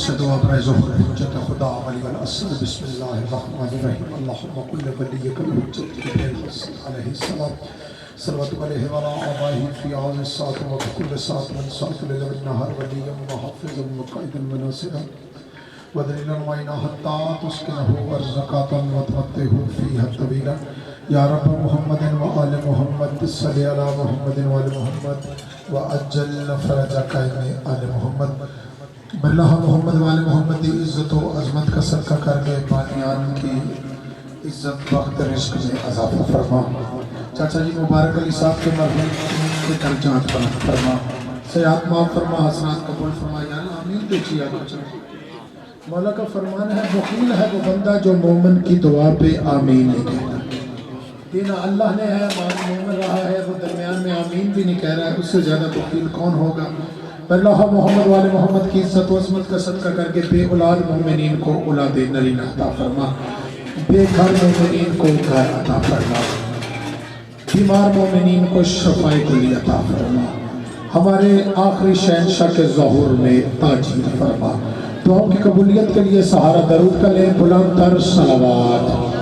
سے دعا برائے ظہور حجت خدا ولی الاسر بسم اللہ الرحمن الرحیم اللہم قل ولیک الحجت جبریل حسن علیہ السلام صلوات علیہ وعلا آبائہ فی آز الساعت و بکل ساعت من ساعت لیل والنہر ولیم و حفظ المقائد المناصرہ ودلیلا وعینا حتی تسکنہو ارزقاتا وتمتہو فیہا طویلا یا رب محمد و آل محمد صلی علی محمد و آل محمد و اجل فرجہ آل محمد بلّہ محمد والے محمد کی عزت و عظمت کا صدقہ کر کے بانیان کی عزت وقت رزق میں اضافہ فرما۔ چاچا جی مبارک علی صاحب کے مرحوم کے درجات فرما، سیاحت معاف فرما، حسنات قبول فرما۔ یا اللہ آمین دیکھیے آپ مولا کا فرمان ہے بخیل ہے وہ بندہ جو مومن کی دعا پہ آمین نہیں کہتا۔ دینا اللہ نے ہے مومن رہا ہے وہ درمیان میں آمین بھی نہیں کہہ رہا ہے، اس سے زیادہ بخیل کون ہوگا؟ اللہ محمد والے محمد کی عزت و عظمت کا صدقہ کر کے بے اولاد مومنین کو اولاد نرینہ عطا فرما، بے گھر مومنین کو گھر عطا فرما، بیمار مومنین کو شفاء کلی عطا فرما، ہمارے آخری شہنشاہ کے ظہور میں تاجیل فرما۔ دعاؤں کی قبولیت کے لیے سہارا درود کا لیں، بلند تر صلوات۔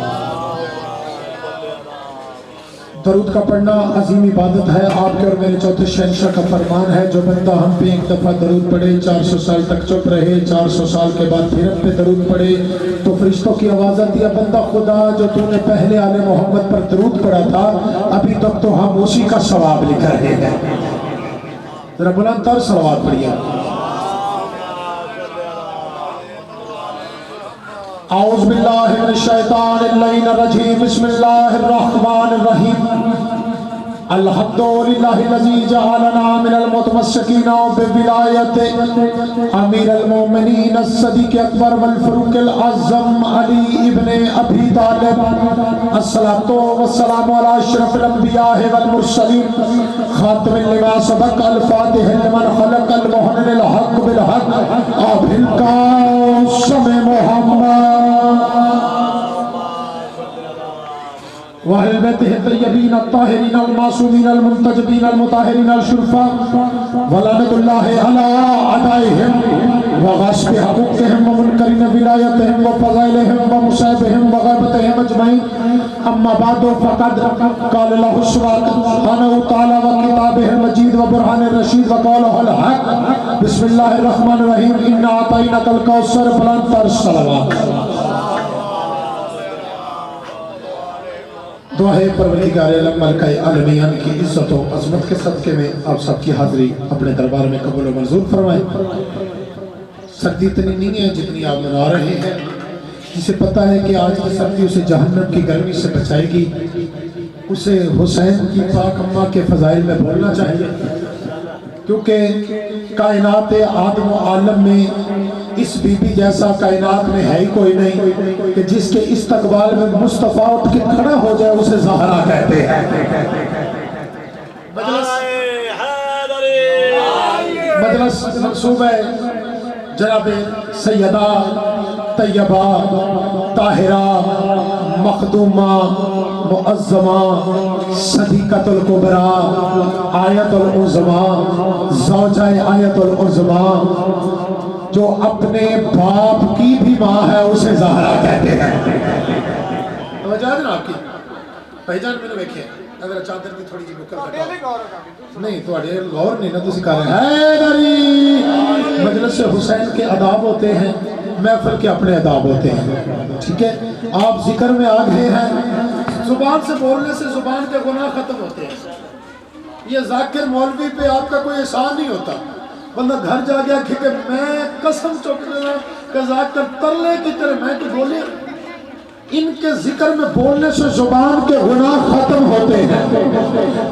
درود کا پڑھنا عظیم عبادت ہے، آپ کے اور میرے چوتھے شہنشاہ کا فرمان ہے، جو بندہ ہم پہ ایک دفعہ درود پڑھے 400 سال تک چپ رہے، 400 سال کے بعد پھر ہم پہ درود پڑھے تو فرشتوں کی آواز آتی ہے بندہ خدا جو تو نے پہلے آل محمد پر درود پڑھا تھا ابھی تک تو ہم اسی کا ثواب لکھ رہے ہیں۔ ذرا بلند تر صلوات پڑھیے۔ اعوذ باللہ من الشیطان اللعین الرجیم بسم اللہ الرحمن الرحیم الحمدللہ الذی جعلنا من المتمسکین بولایت امیر المومنین الصدیق اکبر والفاروق الاعظم علی ابن ابی طالب الصلاۃ والسلام علی اشرف الانبیاء والمرسلین خاتم لما سبق الفاتح لمن خلق المحن الحق بالحق ابی القاسم محمد وَأَهْلِ بَيْتِهِ الطَّيِّبِينَ الطَّاهِرِينَ الْمَعْصُومِينَ الْمُنْتَجِبِينَ الْمُطَهِّرِينَ الشُّرَفَاءِ وَلَعْنَةُ اللَّهِ عَلَىٰ أَعْدَائِهِمْ وَغَصْبِ حُقُوقِهِمْ وَمُنكَرِ وِلَايَتِهِمْ وَفَضَائِلِهِمْ وَمُصَائِبِهِمْ وَغَيْبَتِهِمْ أَجْمَعِينَ أَمَّا بَعْدُ فَقَدْ قَالَ اللَّهُ سُبْحَانَهُ وَتَعَالَىٰ وَكِتَابِهِ الْمَجِيدِ وَبُرْهَانِهِ الرَّشِيدِ وَقَوْلِهِ الْحَقِّ بسم الله الرحمن الرحيم إِنَّا أَعْطَيْنَاكَ الْكَوْثَرَ فَلَا صلوات۔ دعا ہے پروردگار عالم ملکہ عالمین کی عزت و عظمت کے صدقے میں آپ سب کی حاضری اپنے دربار میں قبول و منظور فرمائیں۔ سردی اتنی نہیں ہے جتنی آپ منا رہے ہیں، جسے پتہ ہے کہ آج کی سردی اسے جہنم کی گرمی سے بچائے گی، اسے حسین کی پاک اماں کے فضائل میں بولنا چاہیے، کیونکہ کائنات آدم و عالم میں اس بی بی جیسا کائنات میں ہے ہی کوئی نہیں کہ جس کے استقبال میں مصطفیٰ اٹھ کے کھڑا ہو جائے اسے زہرا کہتے ہیں۔ مجلس منصوب ہے جناب سیدہ طیبہ طاہرہ مخدومہ معظمہ صدیقۃ الکبریٰ آیت العظمیٰ زوجہ آیت العظمیٰ جو اپنے باپ کی بھی ماں ہے اسے زہرا کہتے ہیں۔ توجہ ہے نا آپ کی پہچان میں نے دیکھے اگر چادر کی تھوڑی جی بکر کٹا نہیں تھوڑے غور نہیں نا تو سکھا رہے ہیں حیدری۔ مجلس حسین کے آداب ہوتے ہیں، محفل کے اپنے آداب ہوتے ہیں، ٹھیک ہے؟ آپ ذکر میں آ گئے ہیں، زبان سے بولنے سے زبان کے گناہ ختم ہوتے ہیں۔ یہ ذاکر مولوی پہ آپ کا کوئی احسان نہیں ہوتا، بندہ گھر جا گیا کہ میں قسم چوک دینا کہ ذاکر ترلے کی طرح میں تو بولے، ان کے ذکر میں بولنے سے زبان کے گناہ ختم ہوتے ہیں۔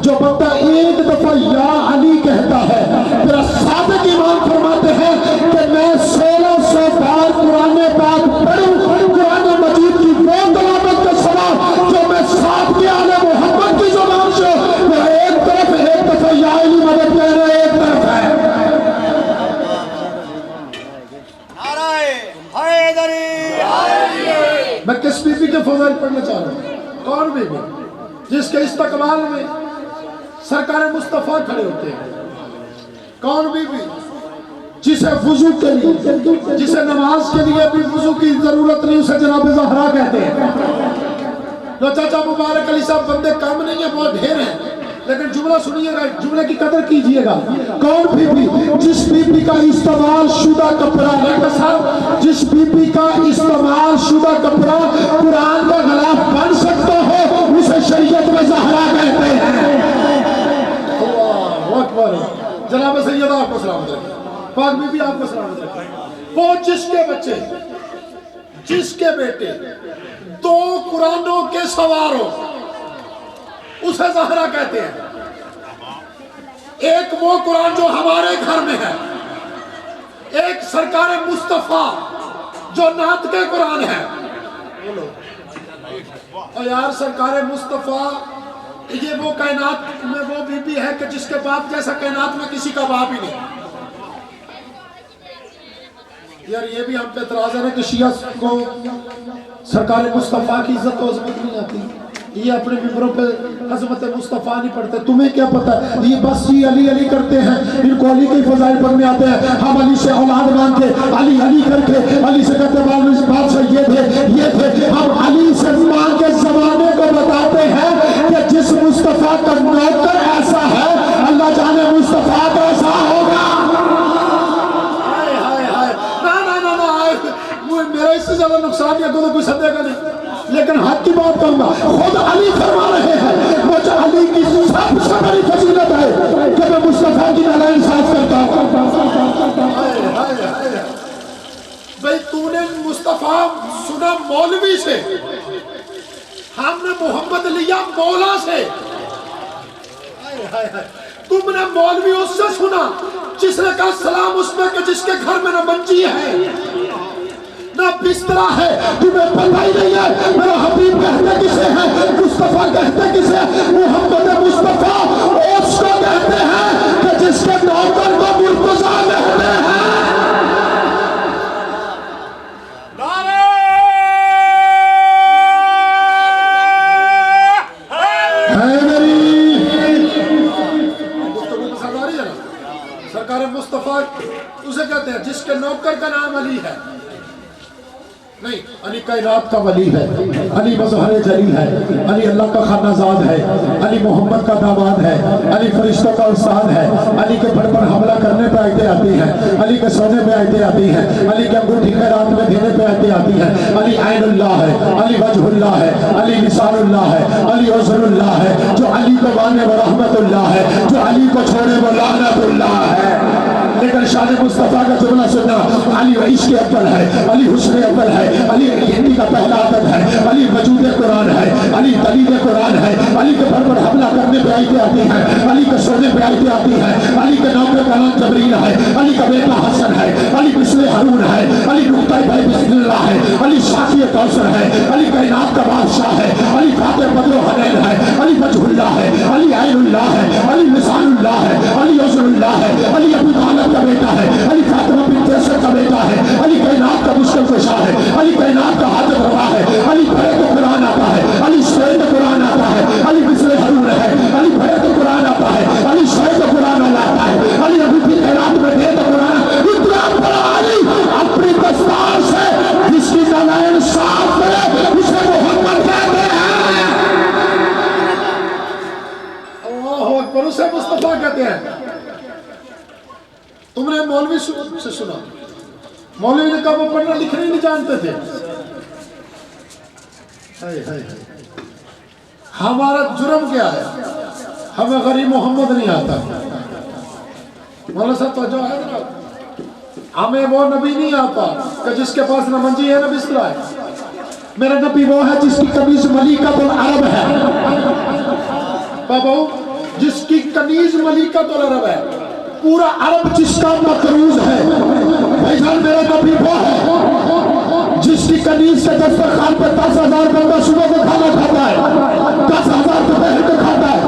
جو بندہ ایک دفعہ یا علی کہتا ہے، میرا صادق امام فرماتے ہیں کہ میں 1600 بار قرآن پاک پڑھوں، قرآن مجید کی وہ تلاوت کے سوا جو میں ساتھ کے آل محمد کی زبان سے میرا ایک طرف ایک دفعہ یا علی مدد کہہ رہے ایک طرف ہے۔ میں کس بی بی کے فضائل پڑھنا چاہ رہا ہوں؟ کون بی بی جس کے استقبال میں سرکار مصطفیٰ کھڑے ہوتے ہیں؟ کون بی بی جسے وضو کے لیے، جسے نماز کے لیے بھی وضو کی ضرورت نہیں، اسے جناب زہرا کہتے ہیں۔ لو چاچا مبارک علی صاحب بندے کم نہیں ہیں، بہت ڈھیر ہیں، لیکن جملہ سنیے گا، جملے کی قدر کیجئے گا۔ کون بی بی؟ جس بی بی کا استعمال شدہ کپڑا، جس بی بی کا استعمال شدہ کپڑا قرآن کا غلاف بن سکتا ہو، اسے شریعت میں زہرا کہتے ہیں۔ اللہ اکبر۔ جناب سیدہ آپ کو سلامت رکھیں، پاک بی بی آپ کو سلامت رکھیں۔ وہ جس کے بچے، جس کے بیٹے 2 قرآنوں کے سوار ہو، اسے زہرا کہتے ہیں۔ ایک وہ قرآن جو ہمارے گھر میں ہے، ایک سرکار مصطفیٰ جو نعت کے قرآن ہے۔ اور یار سرکار مصطفیٰ یہ وہ کائنات میں وہ بی بی ہے کہ جس کے باپ جیسا کائنات میں کسی کا باپ ہی نہیں۔ یار یہ بھی ہم پہ اعتراض ہے نا کہ شیعہ کو سرکار مصطفیٰ کی عزت و عظمت نہیں آتی، یہ اپنے ممبروں پہ عظمت مصطفیٰ نہیں پڑھتے۔ تمہیں کیا پتا ہے؟ یہ بس یہ علی علی کرتے ہیں، ان کو علی کے فضائل پڑھنے آتے ہیں۔ ہم علی سے اولاد مان کے علی علی کر کے علی سے کہتے ہیں بادشاہ یہ تھے، ہم علی سے مان کے زمانے کو بتاتے ہیں کہ جس مصطفیٰ کا نوکر ایسا ہے، اللہ جانے مصطفیٰ کیسا ہوگا۔ میرا اس سے زیادہ نقصان یا کوئی سدے گا نہیں، لیکن حق کی بات کہوں گا، خود علی فرما رہے ہیں مجھے علی کی سب سے بڑی فضیلت ہے کہ میں مصطفیٰ کی نالائن صاف کرتا ہوں۔ بھئی تو نے مصطفیٰ سنا مولوی سے، ہم نے محمد لیا مولا سے۔ تم نے مولوی اس سے سنا جس نے کہا سلام اس میں کہ جس کے گھر میں نہ منجی ہے نہ بسترا ہے، تمہیں پتہ ہی نہیں ہے میرا حبیب کہتے کسے ہیں، مصطفیٰ کہتے کسے ہیں، محمد مصطفیٰ اس کو کہتے ہیں کہ جس کے نوکر کو مرتضیٰ کہتے ہیں۔ سرکار مصطفیٰ اسے کہتے ہیں جس کے نوکر کا نام علی ہے۔ نہیں، علی کائنات کا ولی ہے، علی مظہر جلی ہے، علی اللہ کا خانہ زاد ہے، علی محمد کا داماد ہے، علی فرشتوں کا استاد ہے، علی کے بڑھ پر حملہ کرنے پہ آیتیں آتی ہیں، علی کے سونے پہ آیتیں آتی ہیں، علی کے انگوٹھی خیرات میں دینے پہ آیتیں آتی ہیں۔ علی عین اللہ ہے، علی وجہ اللہ ہے، علی لسان اللہ ہے، علی عذر اللہ ہے، جو علی کو مانے وہ رحمت اللہ ہے، جو علی کو چھوڑے وہ لعنت اللہ ہے۔ لیکن شان مصطفیٰ کا جملہ سننا، علی عشق اول ہے، علی حسن اول ہے، علی ہندی کا پہلا عدد ہے، علی وجود قرآن ہے، علی دلیل قرآن ہے، علی کے بھر پر حملہ کرنے پہ آیتیں آتی ہیں، علی کے سونے پہ آیتیں آتی ہیں، علی کے نام کا نام جبریل ہے، علی کا بیٹا حسن ہے، علی مثل ہارون ہے، علی نقطۂ بھائی بسم اللہ ہے، علی شافی کوثر ہے، علی کائنات کا بادشاہ ہے، علی فاتح بدر و حنین ہے، علی وجہ اللہ ہے، علی عین اللہ ہے، علی لسان اللہ ہے، علی عذر اللہ ہے، علی ابو طالب کا بیٹا ہے، علی فاطمہ بنت اسد کا بیٹا ہے، علی کائنات کا مشکل کشا ہے، علی کائنات کا حاجت روا ہے، علی بھرے تو قرآن آتا ہے، علی شعر تو قرآن آتا ہے، علی مثل ہارون ہے، علی بھرے تو قرآن آتا ہے، علی شعر تو قرآن آتا ہے، علی ابھی بھی خیرات میں دے تو قرآن۔ اتنا بڑا علی اپنی دستار سے جس کی نالائن صاف کرے اسے محمد کہتے ہیں۔ اللہ اکبر، اسے مصطفیٰ کہتے ہیں۔ تم نے مولوی سے سنا، مولوی نے کہا وہ پڑھنا لکھنا نہیں جانتے تھے۔ ہمارا جرم کیا ہے؟ ہمیں غریب محمد نہیں آتا۔ مولانا صاحب توجہ ہے نا، ہمیں وہ نبی نہیں آتا کہ جس کے پاس نہ منجی ہے نہ بستر ہے۔ میرا نبی وہ ہے جس کی قمیض ملیکۃ العرب ہے، بابا جس کی قمیض ملیکۃ العرب ہے، پورا عرب جس کا مقروض ہے۔ بھائی جان میرا نبی وہ ہے جس کی قمیض سے دسترخوان پہ 10,000 بندہ صبح کو کھانا کھاتا ہے، 10,000 دوپہر کو کھاتا ہے،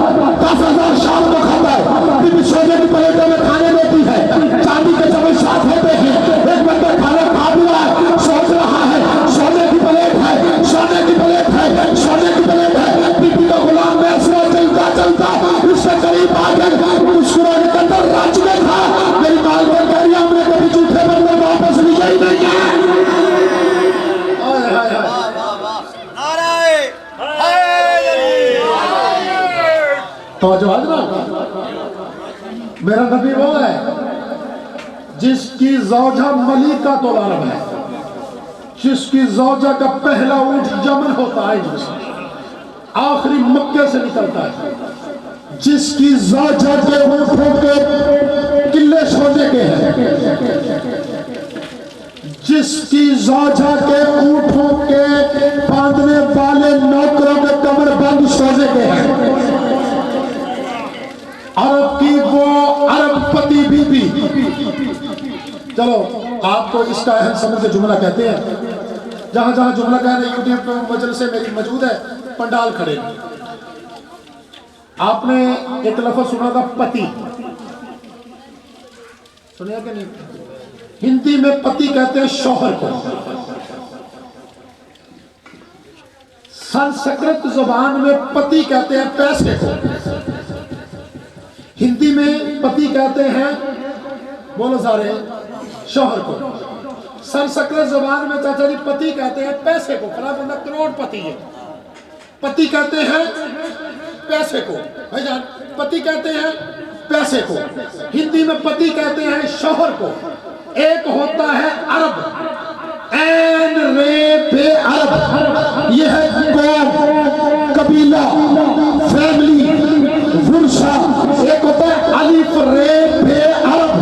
10,000 شام کو کھاتا ہے، پھر سونے کی پلیٹوں میں کھانے دیتی ہے، چاندی کے چمچ ساتھ ہوتے ہیں، ایک بندہ کھانا کھا بھی رہا ہے، سوچ رہا ہے سونے کی پلیٹ ہے، سونے کی پلیٹ ہے، سونے کی پلیٹ ہے، بیوی کا غلام میں اسرا چلتا چلتا اس سے قریب آ کر مسکرانے کے اندر رچ میں تھا۔ میری مال پر کہہ رہی ہم نے کبھی توجہ ہے نا؟ میرا نبی وہ ہے جس کی زوجہ ملیکہ تو العرب ہے، جس کی زوجہ کا پہلا اونٹ یمن ہوتا ہے، جس آخری مکے سے نکلتا ہے، جس کی زوجہ کے اونٹوں کے قلعے سونے کے ہیں، جس کی زوجہ کے اونٹوں کے باندھنے والے نوکروں کے کمر بند سوزے کے ہیں، عرب کی وہ عرب پتی بی بی۔ چلو آپ کو اس کا اہم سمجھ کے جملہ کہتے ہیں، جہاں جہاں جملہ کہنے یوٹیوب پہ مجلسیں میری موجود ہے، پنڈال کھڑے۔ آپ نے ایک لفظ سنا تھا پتی، سنیا کہ نہیں؟ ہندی میں پتی کہتے ہیں شوہر کو، سنسکرت زبان میں پتی کہتے ہیں پیسے کو، ہندی میں پتی کہتے ہیں، بولو سارے، شوہر کو، سنسکرت زبان میں چاچا جی پتی کہتے ہیں پیسے کو، فلاں بندہ کروڑ پتی ہے، پتی کہتے ہیں پیسے کو، بھائی جان پتی کہتے ہیں پیسے کو، ہندی میں پتی کہتے ہیں شوہر کو۔ ایک ہوتا ہے عرب، این رے بے عرب، یہ ہے قوم، قبیلہ، فیملی، ورثہ۔ ایک ہوتا ہے الف رے بے عرب،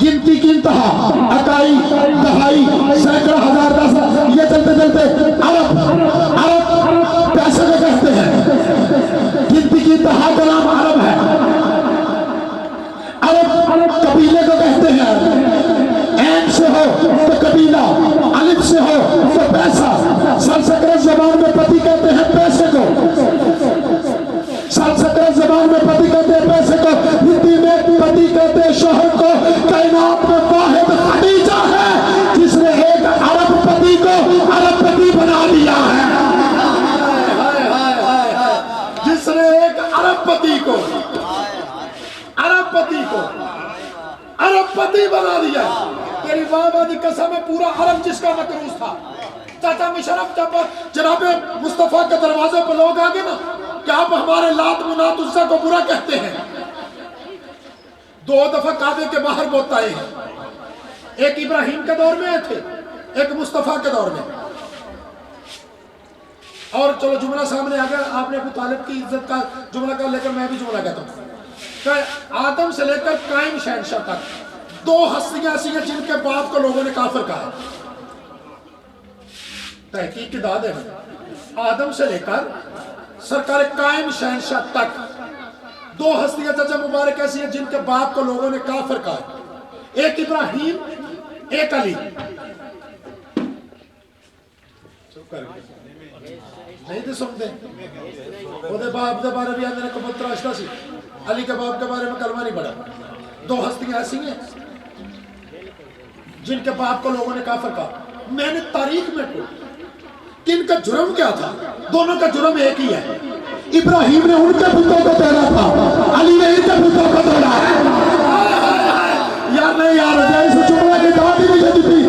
گنتی کی انتہا، اکائی، دہائی، سینکڑا، ہزار، دس، یہ چلتے چلتے عرب۔ عرب پیسے کو کہتے ہیں، گنتی کی انتہا کا نام عرب ہے۔ عرب قبیلے کو کہتے ہیں، این سے ہو تو قبیلہ، الف سے ہو تو پیسہ۔ سنسکرت زبان میں پتی کہتے ہیں پیسے کو، سنسکرت زبان میں پتی کہتے ہیں پیسے کو، ہندی میں پتی کہتے ہیں شوہر کو۔ کائنات میں واحد خدیجہ ہے جس نے ایک عرب پتی کو عرب پتی بنا دیا ہے، جس نے ایک عرب پتی کو عرب پتی کو عرب پتی بنا دیا۔ تیری بابا دی قسم ہے، پورا عرب جس کا مکروز تھا۔ چاچا مشرف جب جناب مصطفیٰ کے دروازے پر لوگ آگے نا کہ آپ ہمارے لات منات عزا کو برا کہتے ہیں، 2 دفعہ کعبے کے باہر بہت آئے ہیں، ایک ابراہیم کے دور میں تھے، ایک مصطفیٰ کے دور میں۔ اور چلو جملہ سامنے آگیا، آپ نے ابو طالب کی عزت کا جملہ کا لے کر میں بھی جملہ کہتا ہوں کہ آدم سے لے کر قائم شہنشاہ تک 2 ہستیاں ایسی ہیں جن کے باپ کو لوگوں نے کافر کہا۔ تحقیق کی داد ہے، آدم سے لے کر سرکار قائم شہنشاہ تک 2 ہستیاں چچا مبارک ایسی ہیں جن کے باپ کو لوگوں نے کافر کہا، ایک ابراہیم، ایک علی۔ نہیں تھے سمجھتے، وہ دے باپ دے بارے بھی آدھے نے کبت راشتہ سی، علی کے باپ کے بارے میں کلمہ نہیں پڑھا۔ 2 ہستیاں ایسی ہیں جن کے باپ کو لوگوں نے کافر کہا۔ میں نے تاریخ میں پڑھا کہ ان کا جرم کیا تھا، دونوں کا جرم ایک ہی ہے۔ ابراہیم نے ان کے بتوں کو توڑا تھا، علی نے ان کے بتوں کو توڑا ہے۔ یار نہیں یار، جیسے جملہ کی دعوت ہی نہیں تھی۔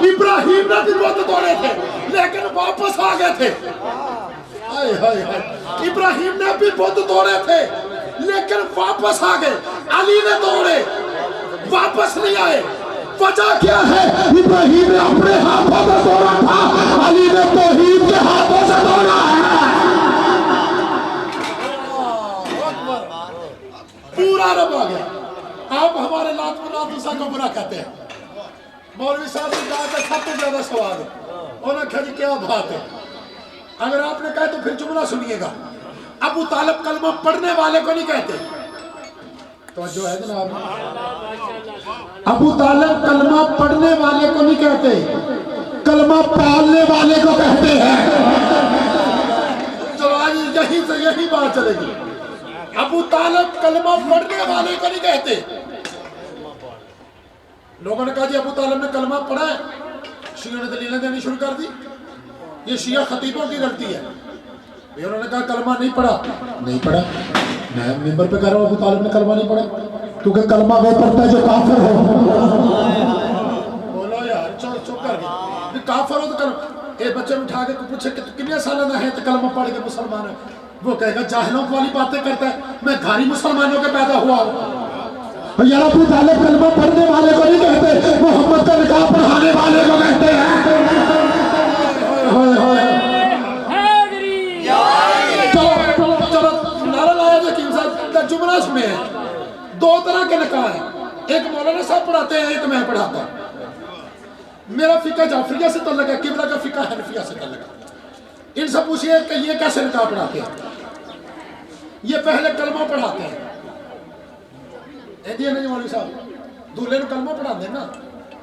ابراہیم نے بھی بت توڑے تھے لیکن واپس آ گئے تھے۔ ابراہیم نے بھی بت توڑے تھے لیکن واپس آ گئے، علی نے توڑے واپس نہیں آئے۔ وجہ کیا ہے؟ ابراہیم نے اپنے ہاتھوں سے توڑا تھا، علی نے توحید کے ہاتھوں سے توڑا ہے۔ پورا رب آ گیا۔ آپ ہمارے لات منات عزا کو برا کہتے ہیں۔ مولوی صاحب نے کہا کہ سب سے زیادہ سوال ہے، انہوں نے کہا جی کیا بات ہے؟ اگر آپ نے کہا تو پھر جملہ سنیے گا۔ ابو طالب کلمہ پڑھنے والے کو نہیں کہتے، توجہ ہے جناب، ابو طالب کلمہ پڑھنے والے کو نہیں کہتے، کلمہ پالنے والے کو کہتے ہیں۔ چلو آج یہیں سے یہی بات چلے گی۔ ابو طالب کلمہ پڑھنے والے کو نہیں کہتے۔ لوگوں نے کہا جی ابو طالب نے کلمہ پڑھا ہے، شیعہ نے دلیلیں دینی شروع کر دی، یہ شیعہ خطیبوں کی غلطی ہے۔ انہوں نے کہا کلمہ نہیں پڑھا، نہیں پڑھا، میں ممبر پہ کہہ رہا ہوں ابو طالب نے کلمہ نہیں پڑھا، کیونکہ کلمہ وہ پڑھتا ہے جو کافر ہو۔ بولو یار، چپ کر گئے، کافر ہو تو کلمہ، بچے اٹھا کے پوچھے کہ تو کتنے سالہ نہ ہے تو کلمہ پڑھ کے مسلمان ہے، وہ کہے گا جاہلوں والی باتیں کرتا ہے، میں گھاری مسلمانوں کے پیدا ہوا ہوں۔ یا ابو طالب کلمہ پڑھنے والے کو نہیں کہتے، محمد کا نکاح پڑھانے والے کو کہتے ہیں۔ چلو نعرہ لایا حکیم صاحب کا جملہ میں ہے، دو طرح کے نکاح ہیں، ایک مولانا صاحب پڑھاتے ہیں، ایک میں پڑھاتا ہوں۔ میرا فقہ جعفریہ سے تعلق ہے، قبلہ کا فقہ حنفیہ سے تعلق ہے۔ ان سے پوچھئے کہ یہ کیسے نکاح پڑھاتے ہیں؟ یہ پہلے کلمہ پڑھاتے ہیں، ایدیے نہیں مولوی صاحب، دولے نے کلمہ پڑھا دیں نا،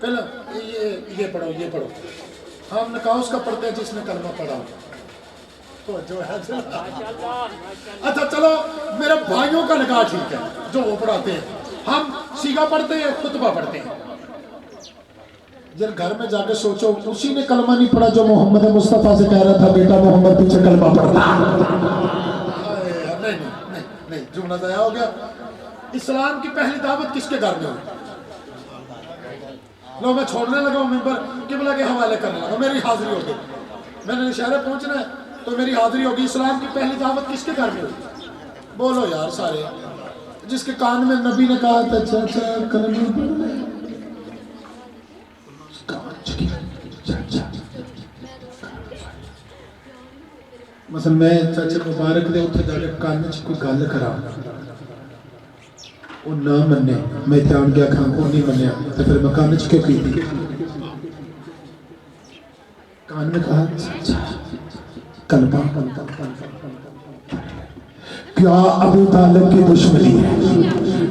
پہلے یہ پڑھو یہ پڑھو، ہم نکاح اس کا پڑھتے ہیں جس نے کلمہ پڑھا ہو۔ اچھا چلو میرے بھائیوں کا نکاح ٹھیک ہے جو وہ پڑھاتے ہیں، ہم سیگا پڑھتے ہیں، خطبہ پڑھتے ہیں۔ جن گھر میں جا کے سوچو اسی نے کلمہ نہیں پڑھا جو محمد مصطفیٰ سے کہہ رہا تھا بیٹا محمد پیچھے کلمہ پڑھتا۔ نہیں جملہ ضائع ہو گیا۔ اسلام کی پہلی دعوت کس کے گھر میں ہوئی؟ لو میں چھوڑنے لگا ہوں ممبر، قبلہ کے حوالے کرنے لگا، میری حاضری ہوگی، میں نے شہر پہنچنا ہے تو میری حاضری ہوگی۔ اسلام کی پہلی دعوت کس کے گھر میں ہوئی؟ بولو یار سارے، جس کے کان میں نبی نے کہا تھا اچھا کلمہ پڑھنا ہے، مثلا میں چاچے مبارک دے اتھے جا کے کان میں کوئی گل کرا وہ نہ مننے، میں دھیان گیا کھاں کو نہیں منیا تو پھر میں کان کیوں کی تھی؟ کان میں کہا کلمہ کیا ابو طالب کی دشمنی ہے،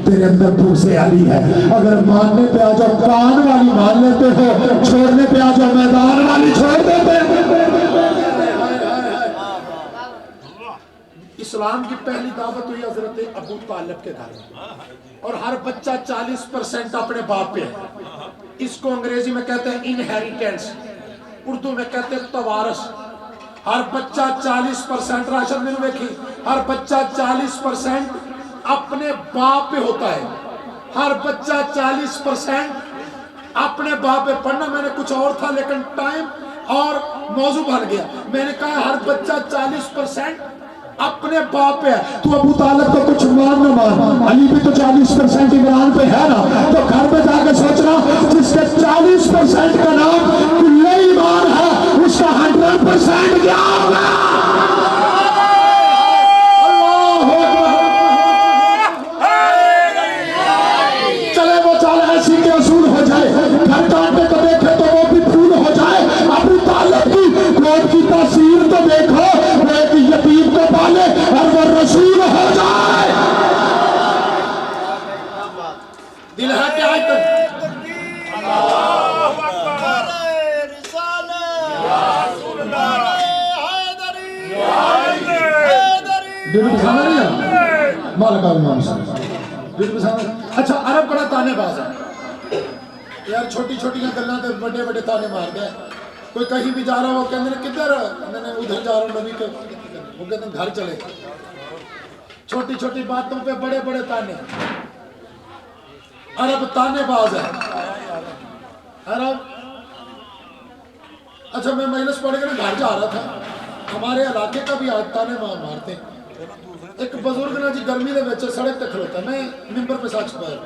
تیرے اندر بغض علی ہے، اگر ماننے پہ آ جاؤ کان والی مان لیتے ہو، چھوڑنے پہ آ جاؤ میدان والی چھوڑ دیتے ہیں۔ اسلام کی پہلی دعوت ہوئی حضرت ابو طالب کے گھر میں، اور ہر بچہ 40% اپنے باپ پہ ہے۔ اس کو انگریزی میں کہتے ہیں انہیریٹنس، اردو میں کہتے ہیں توارث۔ ہر بچہ 40% راشد میں دیکھی، ہر بچہ 40% اپنے باپ پہ ہوتا ہے، ہر بچہ 40% اپنے باپ پہ۔ پڑھنا میں نے کچھ اور تھا لیکن ٹائم اور موضوع بھر گیا، میں نے کہا ہر بچہ 40% اپنے باپ پہ ہے۔ تو ابو طالب کو کچھ مان نہ مان، علی بھی تو 40% عمران پہ ہے نا، تو گھر پہ جا کے سوچنا جس کے 40% کا نام کل ایمان ہے اس کا 100% کیا ہوگا؟ اللہ چلے وہ چال ایسی کے اصول ہو جائے، گھر کانٹے کو دیکھے تو وہ بھی پھول ہو جائے۔ ابو طالب کی موت کی تاثیر تو دیکھو، وہ ایک یتیم کو پالے اور وہ رسول ہو جائے۔ دل ہے کہ آج تک اچھا عرب بڑا تانے باز ہے یار، چھوٹی چھوٹی گلاں تے بڑے بڑے تانے مار دے۔ کوئی کہیں بھی جا رہا ہو کہندے نے کدھر، میں نے ادھر جا رہا ہوں نبی کے، وہ کہتے ہیں گھر چلے۔ چھوٹی چھوٹی باتوں پہ بڑے بڑے تانے، عرب تانے باز ہے عرب۔ اچھا میں مجلس پڑھ کے گھر جا رہا تھا، ہمارے علاقے کا بھی آج تانے مارتے ہیں۔ ایک بزرگ نے جی گرمی دے وچ سڑک تے کھڑوتا، میں ممبر پہ سچ پایا،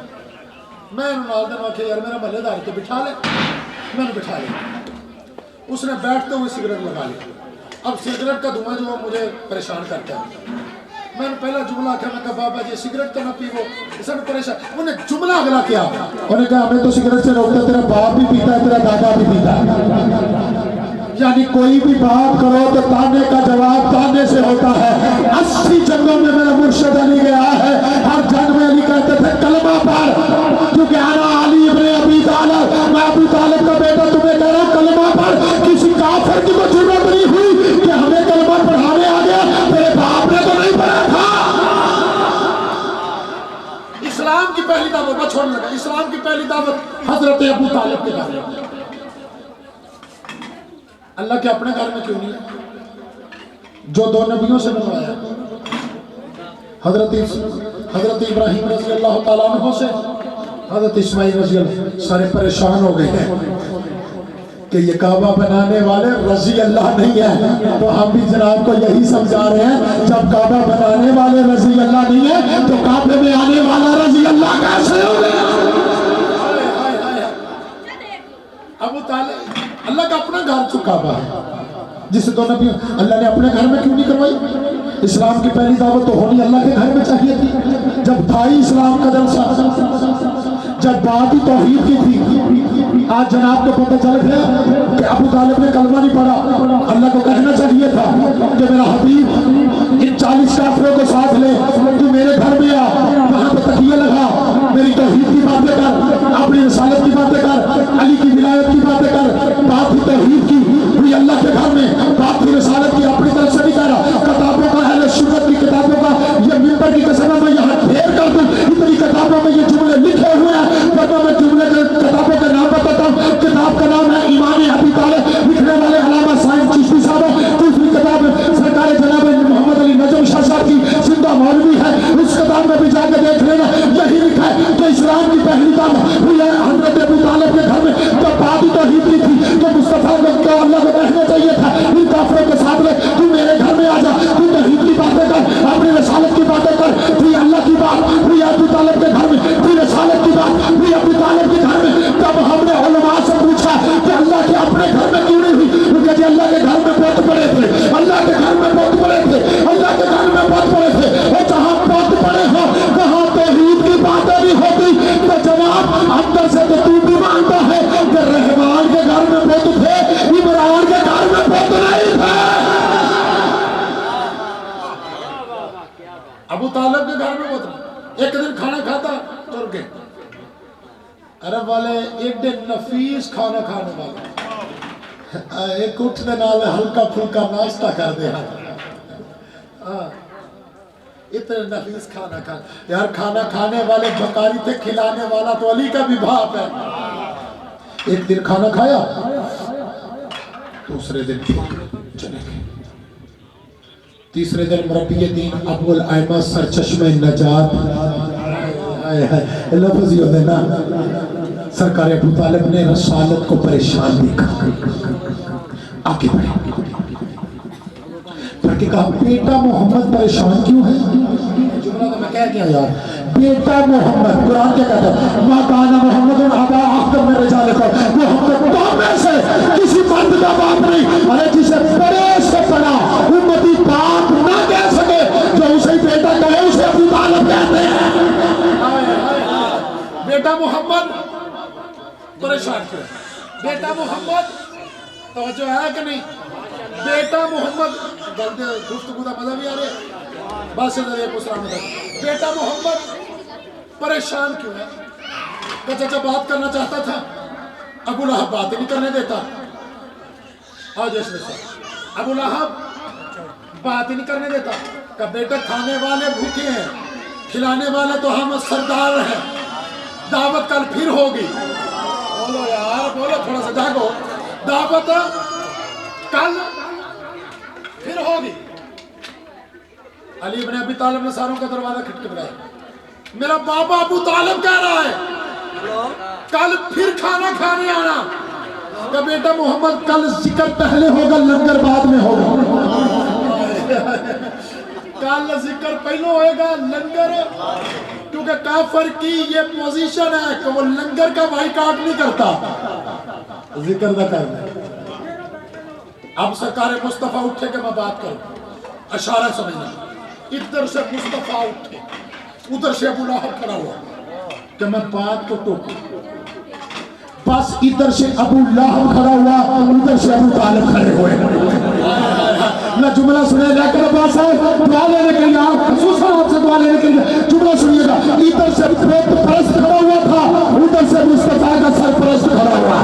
میں نال دے آکھیا یار میرا محلے دار تو بٹھا لے، میں نے بٹھا لیا۔ اس نے بیٹھتے ہوئے سگریٹ لگا لی۔ اب سگریٹ کا دھواں جو مجھے پریشان کرتا ہے، میں نے پہلا جملہ کہا، میں کہا بابا جی سگریٹ تو نہ پیو، اس نے پریشان۔ انہیں جملہ اگلا کیا، انہوں نے کہا ہمیں تو سگریٹ سے روکتا، تیرا باپ بھی پیتا ہے، تیرا دادا بھی پیتا ہے۔ یعنی کوئی بھی بات کرو تو تانے کا جواب تانے سے ہوتا ہے۔ 80 جنگوں میں میرا مرشد علی گیا ہے، ہر جنگ میں علی کہتے تھے کلمہ پڑھ، کیونکہ انا علی ابن ابی طالب، میں ابو طالب کا بیٹا تمہیں کہہ رہا ہوں کلمہ پڑھ۔ کسی کافر کی تو ضرورت نہیں ہوئی کہ ہمیں کلمہ پڑھانے آ گیا، تیرے باپ نے تو نہیں پڑھا تھا۔ اسلام کی پہلی دعوت، میں چھوڑنے لگا، اسلام کی پہلی دعوت حضرت ابو طالب کے گھر میں۔ اللہ کے اپنے گھر میں کیوں نہیں، جو دو نبیوں سے بنوایا، حضرت ابراہیم رضی اللہ تعالیٰ عنہ سے حضرت اسماعیل رضی اللہ، سارے پریشان ہو گئے ہیں۔ کہ یہ کعبہ بنانے والے رضی اللہ نہیں ہے، تو ہم بھی جناب کو یہی سمجھا رہے ہیں جب کعبہ بنانے والے رضی اللہ نہیں ہے تو کعبے میں آنے والا رضی اللہ کیسے ہو گیا؟ ابو طالب اللہ کا اپنا گھر تو کعبہ ہے، جسے تو نبی اللہ نے اپنے گھر میں کیوں نہیں کروائی؟ اسلام کی پہلی دعوت تو ہونی اللہ کے گھر میں چاہیے تھی، جب تھا ہی اسلام کا جلسہ، جب بات ہی توحید کی تھی۔ آج جناب کو پتہ چل گیا کہ ابو طالب نے کلمہ نہیں پڑھا، اللہ کو کہنا چاہیے تھا کہ میرا حبیب ان 40 کافروں کو ساتھ لے، تو میرے گھر میں آ، وہاں پہ تکیہ لگا، میری توحید کی باتیں کر، اپنی رسالت کی باتیں کر، علی کی ولایت کی باتیں کر، بات ہی توحید کی ہوئی اللہ کے گھر میں، بات ہی رسالت کی اپنی طرف سے نہیں کہہ رہا، کتابوں کا اہل سنت کی کتابوں کا یہ ممبر کی قسم میں یہاں ڈھیر کر دوں، اتنی کتابوں میں یہ جملے لکھے ہوئے ہیں، ورنہ میں جملے کتابوں کا نام بتاتا ہوں۔ کتاب کا نام ہے ایمان ابی طالب، لکھنے والے علامہ سائنس چشتی صاحب، دوسری کتاب سرکار جناب محمد علی نجم شاہ صاحب کی زندہ مولوی ہے، اس کتاب میں بھی جا کے دیکھ لینا، یہی لکھا ہے کہ اسلام کی پہلی دعوت ہوئی ہے حضرت ابو طالب کے گھر میں، جب بات ہی توحید کی تھی تو مصطفیٰ کو اللہ کو کہنا چاہیے تھا ان کافروں کے ساتھ لے، تو میرے گھر میں آ جا، تو توحید کی باتیں کر، اپنی رسالت کی باتیں کر، تو اللہ کی بات ہوئی ابو طالب کے گھر میں، تو رسالت کی بات ہوئی ابو طالب کے گھر میں۔ تب ہم نے علماء سے پوچھا کہ اللہ کے اپنے گھر میں کیوں نہیں ہوئی؟ وہ کہتے اللہ کے گھر میں بہت بڑے تھے، اللہ کے گھر میں بہت بڑے تھے، اللہ کے گھر میں بہت بڑے تھے، اور جہاں بہت بڑے ہو وہاں توحید کی باتیں بھی ہوتی۔ تو جناب اندر سے تو تو بھی مانتا ہے کہ رحمان کے گھر میں بہت تھے، عمران کے گھر میں بہت نہیں تھے۔ ابو طالب کے گھر میں بہت نہیں، ایک دن کھانا کھاتا تر کے عرب والے ایک دن نفیس کھانا کھانے والے ایک اٹھنے نالے ہلکا پھلکا ناشتہ کر دے، اتنے نفیس کھانا کھانا، یار کھانا کھانے والے بکاری تھے، کھلانے والا تو علی کا بھی باپ ہے۔ ایک دن کھانا کھایا، دوسرے دن چلے گئے، تیسرے دن مربی دین ابو الائمہ سرچشمہ نجات، لفظ یہ دینا سرکار ابو طالب نے رسالت کو پریشان دیکھا، آگے بڑھے، پھر کہ کہا بیٹا محمد پریشان کیوں ہے؟ جملہ تو میں کہہ گیا یار، بیٹا محمد، قرآن کیا کہتا ہے ما کان محمد ابا احد من رجالکم، محمد تو میں سے کسی مرد کا باپ نہیں، ارے جسے بڑے سے بڑا امتی باپ نہ کہہ سکے، جو اسے بیٹا کہے اسے ابو طالب کہتے ہیں۔ بیٹا محمد پریشان کیوں؟ بیٹا محمد توجہ ہے کہ نہیں؟ بیٹا محمد گفتگو کا مزہ بھی آ رہا ہے، بس بیٹا محمد پریشان کیوں ہے؟ کہ چچا بات کرنا چاہتا تھا، ابو لہب بات نہیں کرنے دیتا، آج اس میں ابو لہب بات نہیں کرنے دیتا، کہ بیٹا کھانے والے بھوکے ہیں، کھلانے والے تو ہم سردار ہیں، دعوت کل پھر ہوگی، بولو یار بولو تھوڑا سا جاگو، دعوت کل پھر ہوگی۔ علی بن ابی طالب نے ساروں کا دروازہ کھٹکھٹایا، میرا بابا ابو طالب کہہ رہا ہے کل پھر کھانا کھانے آنا، کہ بیٹا محمد کل ذکر پہلے ہوگا لنگر بعد میں ہوگا، کل ذکر پہلے ہوئے گا لنگر، کیونکہ کافر کی یہ پوزیشن ہے کہ وہ لنگر کا بائیکاٹ نہیں کرتا، ذکر نہ کرنا۔ اب سرکار مصطفیٰ اٹھے کہ میں بات کروں، اشارہ سمجھنا، ادھر سے مصطفیٰ اٹھے، ادھر سے ابو لہب کھڑا ہوا کہ میں بات کو ٹوکوں، بس ادھر سے ابو لہب کھڑا ہوا، ادھر سے ابو طالب کھڑے ہوئے۔ میں جملہ سنے لے کر عباس صاحب دعا لینے کے لیے، خصوصاً آپ سے دعا لینے کے لیے جملہ سنیے گا، ادھر سے بت پرست کھڑا ہوا تھا، ادھر سے مصطفیٰ کا سرپرست کھڑا ہوا،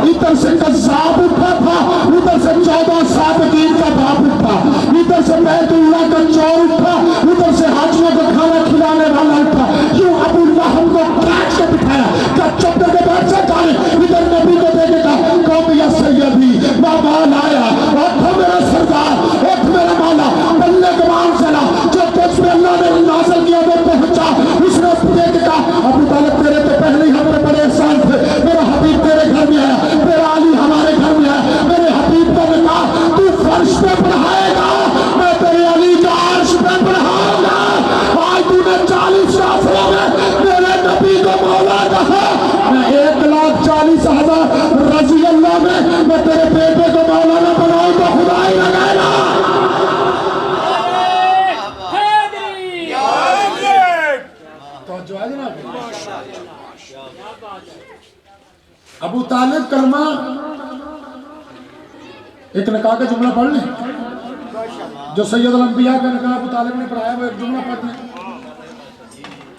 ادھر سے قذاب اٹھا تھا، ادھر سے 14 صادقین کا باپ اٹھا، ادھر سے بیت اللہ کا چور اٹھا، ادھر سے حاجیوں کو کھانا کھلانے والا اٹھا، یوں ابو لہب کو کاٹ کے بٹھایا کہ چپ کر کے بیٹھ سے کھانے، ادھر نبی کو دیکھے گا قوم یا سیدی مابال آیا، اٹھو میرا سردار، اٹھ میرا مولا، بلے کمان چلا، جو تجھ پہ اللہ نے نازل کیا وہ پہنچا، اس نے دیکھے گا ابو ابو طالب کلمہ ایک نکاح کا جملہ پڑھ لیں جو سید الانبیاء کا نکاح ابو طالب نے پڑھایا وہ ایک جملہ پڑھ لیں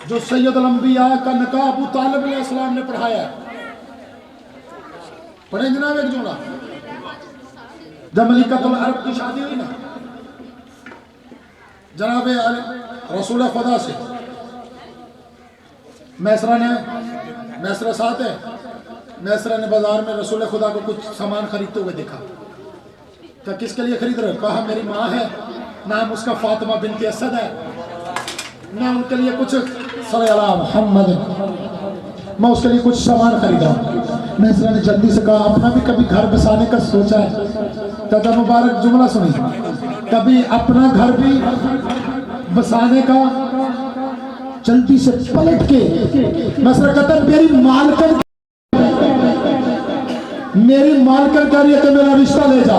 جو سید الانبیاء کا نکاح ابو طالب علیہ السلام نے پڑھایا ہے. پڑھیں جناب ایک جملہ. جب ملکۃ العرب کی شادی ہوئی نا جناب رسول خدا سے میسرہ ساتھ ہے. میسرہ نے بازار میں رسول خدا کو کچھ سامان خریدتے ہوئے دیکھا. کہا کس کے لیے خرید رہے ہو؟ کہا میری ماں ہے، نام اس کا فاطمہ بنت اسد ہے، میں ان کے لیے کچھ صلی اللہ محمد میں اس کے لیے کچھ سامان خریدا. میسرہ نے جلدی سے کہا اپنا بھی کبھی گھر بسانے کا سوچا ہے؟ دادا مبارک جملہ سنی، کبھی اپنا گھر بھی بسانے کا. جلدی سے پلٹ کے میسرہ کہتا ہے میری مالکن کہہ رہی ہے کہ میرا رشتہ لے جا.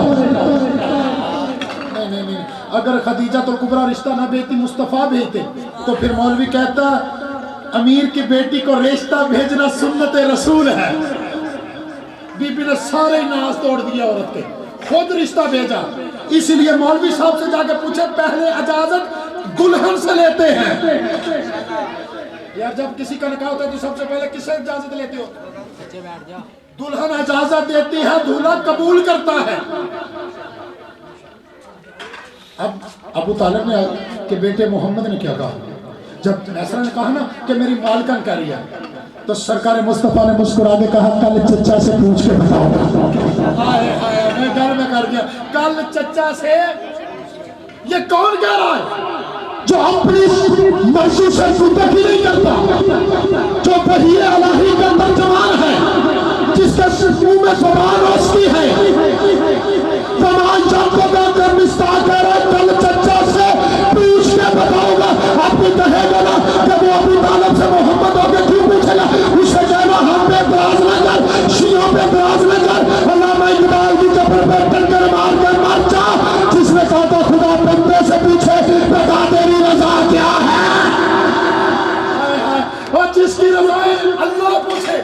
نہیں اگر خدیجہ تو کبریٰ رشتہ نہ بھیجتی مصطفیٰ بھیجتے تو پھر مولوی کہتا امیر کی بیٹی کو رشتہ بھیجنا سنت رسول ہے. بی بی نے سارے ناز توڑ دیا عورت کے، خود رشتہ بھیجا. اسی لیے مولوی صاحب سے جا کے پوچھے پہلے اجازت دلہن سے لیتے ہیں. یار جب کسی کا نکاح ہوتا ہے تو سب سے پہلے کس سے اجازت لیتے ہو؟ دلہن اجازت دیتی ہے، دولہا قبول کرتا ہے. اب ابو طالب نے کہ بیٹے محمد نے کیا کہا؟ جب میسرہ نے کہا نا کہ میری مالکن کہہ رہی ہے تو سرکار مصطفیٰ نے مسکرا کے کہا کل چچا سے پوچھ کے بتاؤ. میں گھر میں کر دیا. کل چچا سے یہ کون کہہ رہا ہے جو اپنی مرضی سے زندگی نہیں کرتا، جو وحی الہی کا ترجمان ہے، جس کے منہ میں زبان روشنی ہے. زمان جب کو گا کر مستاق کہہ رہا ہے کل چچا سے پوچھ کے بتاؤ گا. آپ کو کہے گا نا کہ وہ ابو طالب سے محمد ہو کے کیوں پوچھے گا؟ اسے کہنا ہم پہ اعتراض نہ کر، شیعوں پہ اعتراض نہ کر. علامہ اقبال کی قبر پہ ٹنگر مار کر مر جا جس نے کہا تھا خدا بندے سے پوچھے بتا تیری رضا کیا ہے. اور جس کی رضا اللہ پوچھے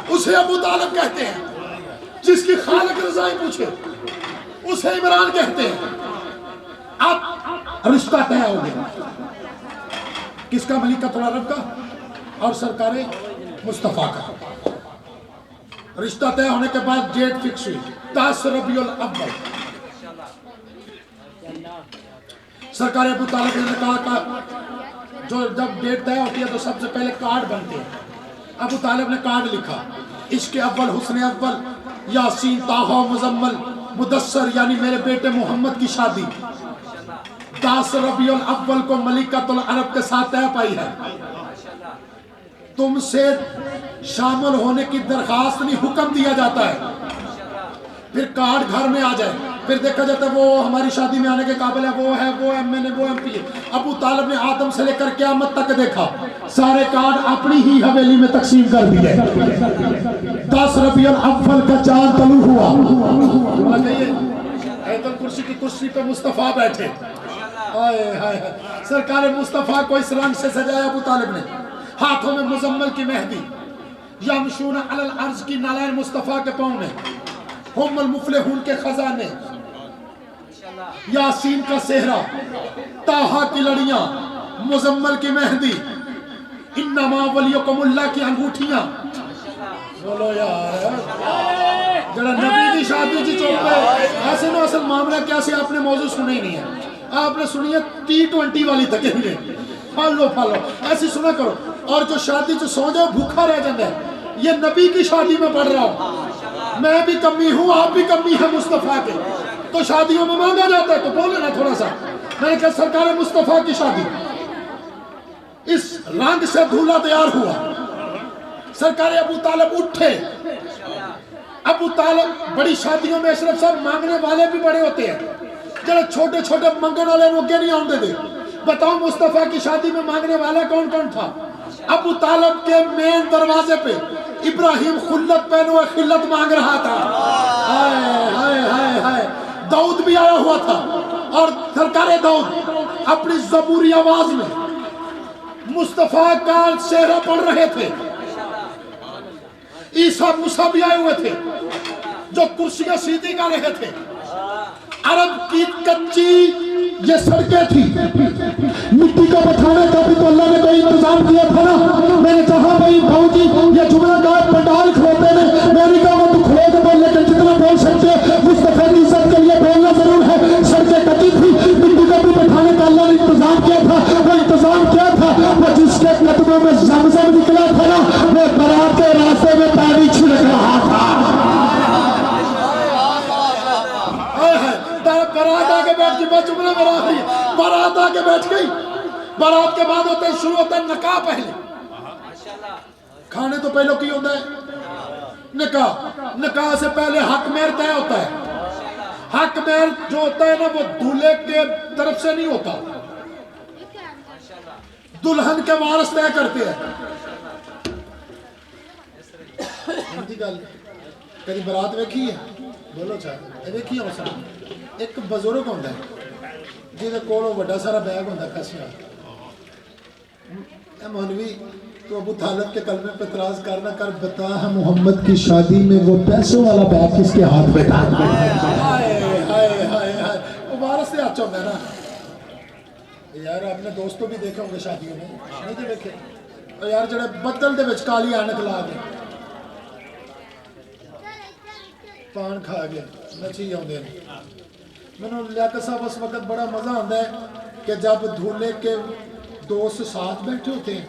اسے ابو طالب کہتے ہیں، جس کی خالق رضائی پوچھے اسے عمران کہتے ہیں. اب رشتہ طے ہو گیا کس کا؟ ملکۃ العرب کا اور سرکار مصطفیٰ کا. رشتہ طے ہونے کے بعد ڈیٹ فکس ہوئی 10 ربیع الاول. سرکار ابو طالب نے کہا کہ جو جب ڈیٹ طے ہوتی ہے تو سب سے پہلے کارڈ بنتے ہیں. ابو طالب نے کارڈ لکھا عشق اول حسن اول یاسین طٰہٰ مزمل مدثر یعنی میرے بیٹے محمد کی شادی 10 ربیع الاول کو ملکۃ العرب کے ساتھ طے پائی ہے. تم سے شامل ہونے کی درخواست نہیں، حکم دیا جاتا ہے. پھر کارڈ گھر میں آ جائے، پھر دیکھا جاتا ہے وہ ہماری شادی میں آنے کے قابل ہے، وہ ہے، وہ ایم این اے، وہ ایم پی ہے. ابو طالب نے آدم سے لے کر قیامت تک دیکھا، سارے کارڈ اپنی ہی حویلی میں تقسیم کر دیے. 10 ربیع الاول کا چاند طلوع ہوا. ایت الکرسی کی کرسی پہ مصطفیٰ بیٹھے. سرکار مصطفیٰ کو اس رنگ سے سجایا ابو طالب نے. ہاتھوں میں مزمل کی مہندی، یمشون علی الارض کی نالین مصطفیٰ کے پاؤں میں، ہم المفلحون کے خزانے، یاسین کا صحرا، طٰہٰ کی لڑیاں، مزمل کی مہندی، انما ولیکم اللہ کی انگوٹھیاں. بولو یار جڑا نبی دی شادی جی چوکے ایسے نو اصل معاملہ کیا سے آپ نے موضوع سنے ہی نہیں ہے. آپ نے سنی ہے T20 والی تک ہی پھالو ایسی سنا کرو. اور جو شادی جو سو جاؤ بھوکا رہ جاتا ہے، یہ نبی کی شادی میں پڑھ رہا ہوں. میں بھی کمی ہوں، آپ بھی کمی ہے مصطفیٰ کے، تو شادیوں میں مانگا جاتا ہے تو بولے نا تھوڑا سا. میں نے کہا سرکار مصطفیٰ کی شادی اس رنگ سے دھولا تیار ہوا. سرکار ابو طالب اٹھے. ابو طالب بڑی شادیوں میں اشرف صاحب مانگنے والے بھی بڑے ہوتے ہیں، جڑے چھوٹے چھوٹے منگن والے روکے نہیں آنے دے. بتاؤ مصطفیٰ کی شادی میں مانگنے والا کون کون تھا؟ ابو طالب کے مین دروازے پہ ابراہیم خلت پہنو خلت مانگ رہا تھا. داؤد بھی آیا ہوا تھا اور سرکار داؤد اپنی زبوری آواز میں مصطفیٰ کا چہرہ پڑھ رہے تھے، عیسیٰ موسیٰ بھی آئے ہوئے تھے جو کرسیاں سیدھی کر رہے تھے۔ عرب کی کچی یہ سڑکیں تھی، مٹی کا بٹھانے کا بھی تو اللہ نے کوئی انتظام کیا تھا نا۔ میں نے کہا بھائی بھاؤ جی یہ جملہ کا پنڈال کھلوتے نے، میں نے کہا وہ تو کھلو کے بول لیکن جتنا بول سکتے مصطفیٰ کی عزت کے لیے بولنا ضرور ہے۔ سڑکیں کچی تھی، مٹی کا بھی بٹھانے کا اللہ نے انتظام کیا تھا۔ وہ انتظام کیا تھا؟ وہ جس کے قدموں میں زمزم نکلا تھا نا، وہ برات کے راستے میں پانی چھڑک رہا تھا۔ بارات آگے بیٹھ گئی، بس جملے میں رہا ہے، بارات آگے بیٹھ گئی۔ بارات کے بعد ہوتے ہیں شروع ہوتا ہے نکاح۔ پہلے کھانے تو پہلے کی ہوتا ہے نکاح۔ نکاح سے پہلے حق مہر طے ہوتا ہے۔ حق مہر جو ہوتا ہے نا وہ دولہے کے طرف سے نہیں ہوتا، دلہن کے وارث طے کرتے ہیں۔ کبھی برات ویکھی ہے؟ بولو چاہے ویکھی ہے؟ مسئلہ ایک بزرگ ہوتا ہے جیدے کولو بڑا سارا بیگ ہوتا ہے پیسے۔ اے مولوی تو ابو طالب کے کلمے پہ اعتراض کرنا کر، بتا ہم محمد کی شادی میں وہ پیسوں والا بیگ کس کے ہاتھ میں تھا؟ وہ وارث سے اچھا ہوتا ہے نا یار۔ آپ نے دوستوں بھی دیکھا ہوں گے شادیوں میں، نہیں جی دیکھے یار جڑے بدل دے وچ کالی آنک لا کے پان کھا گیا نچی آدھے۔ میں نے لیاقت صاحب اس وقت بڑا مزہ آتا ہے کہ جب دھولے کے دوست ساتھ بیٹھے ہوتے ہیں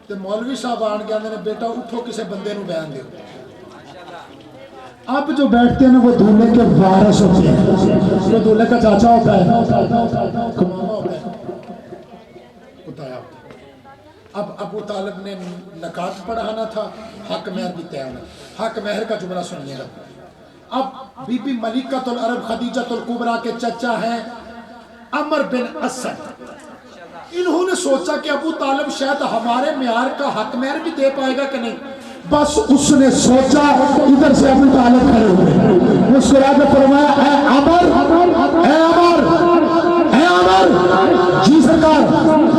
تو مولوی صاحب آن کے آدھے نے بیٹا اٹھو کسے بندے نو بیان دیو۔ اب جو بیٹھتے ہیں نا وہ دھولے کے وارث ہوتے ہیں، جو دھولے کا چاچا ہوتا ہے، کماما ہوتا ہے، اتایا ہوتا ہے۔ اب ابو طالب نے نکات پڑھانا تھا، حق مہر بھی طے ہونا۔ حق مہر کا جملہ سنیے گا۔ اب بی بی ملکۃ العرب خدیجۃ الکبریٰ کے چچا ہیں عمر بن اسد۔ انہوں نے سوچا کہ ابو طالب شاید ہمارے معیار کا حق مہر بھی دے پائے گا کہ نہیں۔ بس اس نے سوچا، ادھر سے ابو طالب کھڑے ہوئے، مسکرا کے فرمایا اے عمر، اے عمر، اے عمر، جی سرکار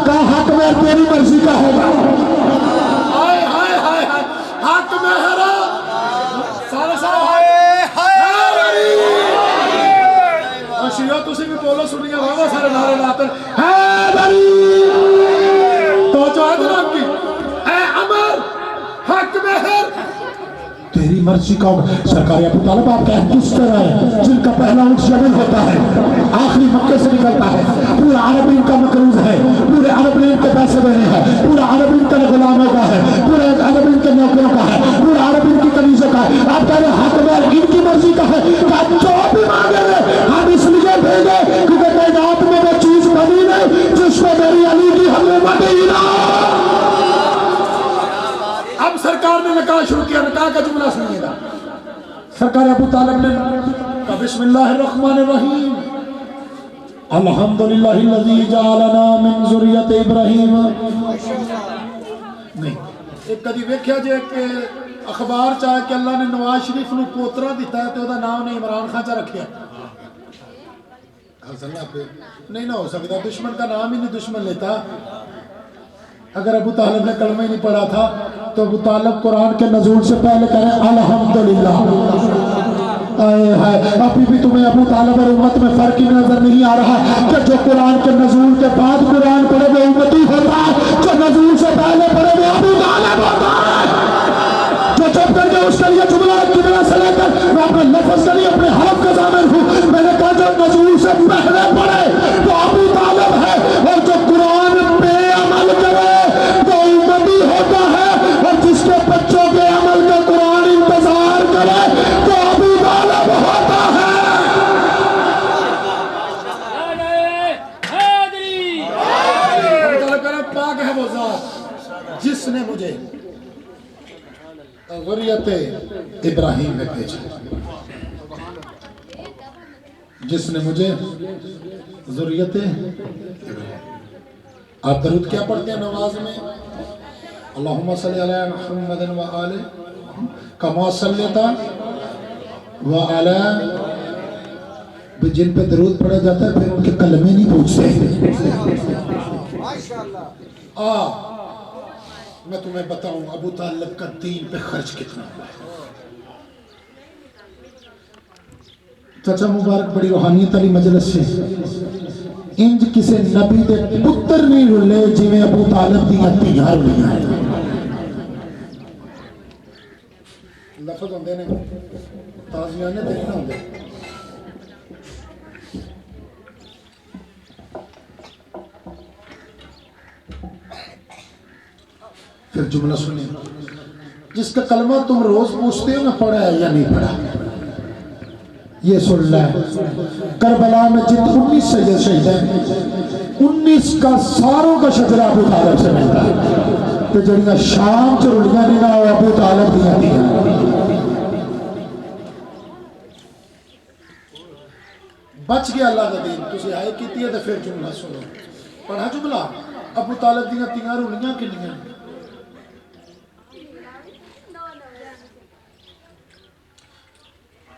کا حق مہر تیری مرضی کا ہوگا۔ ہائے ہائے ہائے ہائے، حق مہر سارے سارے شیعہ تسی بھی بولو سنیا بابا سارے نعرے لاتے تو جو ہے جناب کی اے عمر حق مہر تیری مرضی کا ہوگا۔ سرکار ابو طالب آپ کا کس طرح ہے جن کا پہلا اونٹ شامل ہوتا ہے آخری مکے سے نکلتا ہے، پورا عرب ان کا مقروض ہے، پورے عرب نے ان کے پیسے دینے ہیں، پورا عرب ان کا غلاموں کا ہے، پورا عرب ان کے نوکروں کا ہے، پورا عرب ان کی کنیزوں کا ہے۔ آپ کہہ رہے ہیں حق مہر ان کی مرضی کا ہے، جو بھی مانگے ہم اس لیے بھیجے کیونکہ کائنات میں وہ چیز بنی نہیں جس میں میری علی کی حکومت ہی نہ۔ اب سرکار نے نکاح شروع کیا۔ نکاح کا جملہ سنیے گا۔ سرکار ابو طالب نے کہا بسم اللہ الرحمن الرحیم الحمدللہ الذی جعلنا من ذریت ابراہیم۔ نہیں ایک کدی ویکھیا جے کہ اخبار چاہے کہ اللہ نے نواز شریف نو پوترا دیتا ہے تو وہ دا نام نے عمران خان چاہ رکھیا نہیں نہ ہو سکتا، دشمن کا نام ہی نہیں دشمن لیتا۔ اگر ابو طالب نے کلمہ ہی نہیں پڑھا تھا تو ابو طالب قرآن کے نزول سے پہلے کہیں الحمدللہ۔ ابھی بھی تمہیں ابو طالب اور امت میں فرق ہی نظر نہیں آ رہا کہ جو قرآن کے نزول کے بعد قرآن پڑھے وہ امتی ہوتا ہے، جو نزول سے پہلے پڑھے وہ ابو طالب ہوتا ہے۔ جو چپ کر کے اس کے لیے جملہ قبلہ سے لے کر میں اپنے لفظ کے لیے اپنے حرف کا ضامن ہوں، میں نے کہا جو نزول سے پہلے پڑھے وہ ابو طالب ہے، اور جو قرآن پہ عمل کرے وہ امتی ہوتا ہے، اور جس کے بچوں کے عمل کا قرآن انتظار کرے تو ابو طالب ہوتا ہے۔ پاک ہے وہ ذات جس نے مجھے ذریت ابراہیم میں بھیجا، جس نے مجھے ذریت آپ درود کیا پڑھتے ہیں نماز میں؟ اللہم صلی علی محمد و آلہ کما صلیتا و آلہ، جن پہ درود پڑھا جاتا ہے پھر ان کے کلمے نہیں پوچھتے۔ میں تمہیں بتاؤں ابو طالب کا دین پہ خرچ کتنا ہوا ہے۔ چچا مبارک بڑی روحانیت علی مجلس سے انج کسے نبی دے پتر نہیں رلے جی میں ابو طالب دیاں تیاں رلیاں ہیں۔ لفظ ہوندے نے تازیانے دے نہ ہوندے۔ پھر جملہ سنیں، جس کا کلمہ تم روز پوچھتے ہو نہ پڑھا ہے یا نہیں پڑھا، یہ سن لے کربلا میں جت 19 سید شہید ہیں 19 کا ساروں کا شجرہ ابو طالب سے ملتا ہے، تو جڑیاں شام چ رلیاں نہیں نہ وہ ابو طالب دیاں دیاں۔ بچ گیا اللہ کا دین، تسی آئے کیتی ہے تو پھر جملہ سنو، پڑھا جملہ ابو طالب دیاں تیاں رلیاں کنیاں،